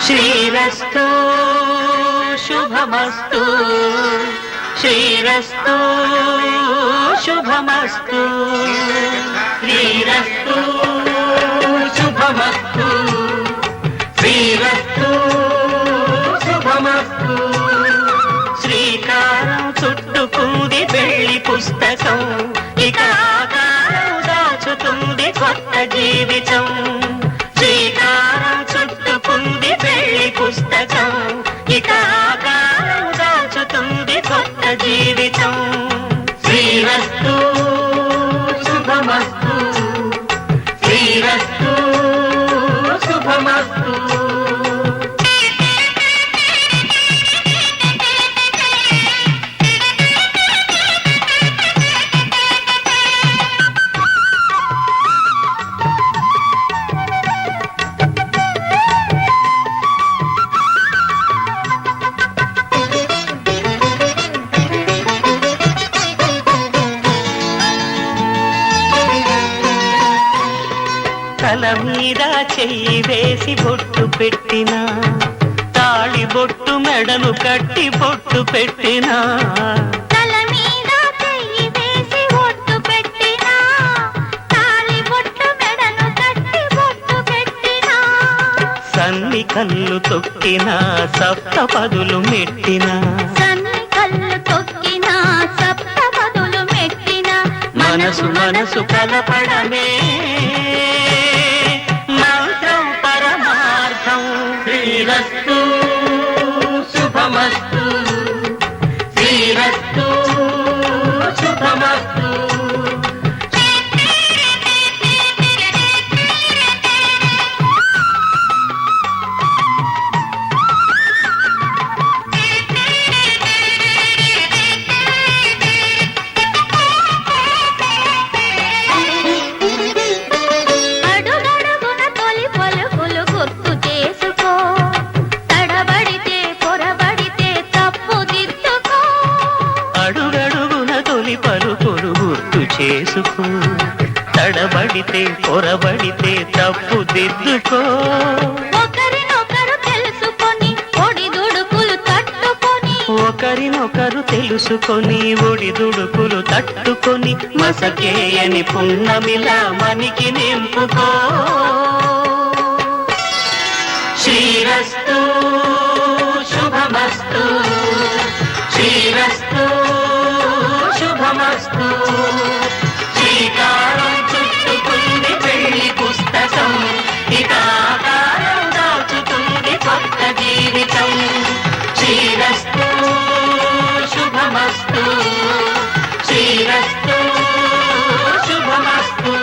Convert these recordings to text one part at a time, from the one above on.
శ్రీరస్తు శుభమస్తు శ్రీరస్తు శుభమస్తు శ్రీరస్తు శుభమస్తు శ్రీరస్తు శుభమస్తు శ్రీకారం చుట్టుకుంది పెళ్లి పుస్తకం ఇక ఆకారం దాచుతుంది కొత్త జీవితం శ్రీకారం చుట్టుకుంది పెళ్లి పుస్తకం ఇక ఆకారం దాచుతుంది కొత్త జీవితం శ్రీరస్తు శుభమస్తు శ్రీరస్తు శుభమస్తు తల మీద చెయ్యి వేసి బొట్టు పెట్టినా తాళి బొట్టు మెడను కట్టి బొట్టు పెట్టినా తల మీద చెయ్యి వేసి బొట్టు పెట్టినా తాళి బొట్టు మెడను కట్టి బొట్టు పెట్టినా సన్ని కళ్ళు తొక్కినా సప్తపదులు మెట్టినా సన్ని కళ్ళు తొక్కినా సప్తపదులు మెట్టినా మనసు మనసు కలపడమే శ్రీరస్తు శుభమస్తు శ్రీరస్తు శుభమస్తు పలుకులు గుర్తు చేసుకో తడబడితే పొరబడితే తప్పు దిద్దుకో ఒకరినొకరు తెలుసుకొని ఒడిదుడుకులు తట్టుకొని ఒకరినొకరు తెలుసుకొని ఒడిదుడుకులు తట్టుకొని మసకేయని పున్నమిలా మనికి నింపుకో శ్రీరస్తు శుభమస్తు శ్రీరస్తు శుభమస్తు శ్రీకారం చుట్టుకుంది పెళ్లి పుస్తకం ఇక ఆకారం దాచుతుంది కొత్త జీవితం శ్రీరస్తు శుభమస్తు శ్రీరస్తు శుభమస్తు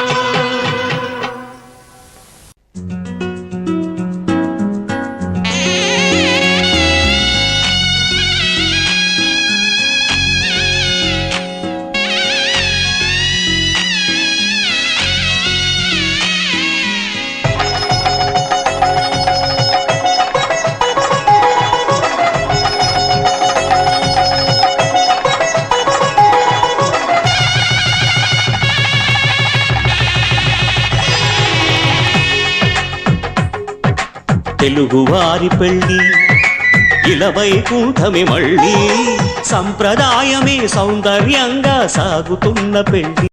తెలుగువారి పెళ్ళి ఇలవైకుంఠమే మళ్ళీ సంప్రదాయమే సౌందర్యంగా సాగుతున్న పెళ్ళి.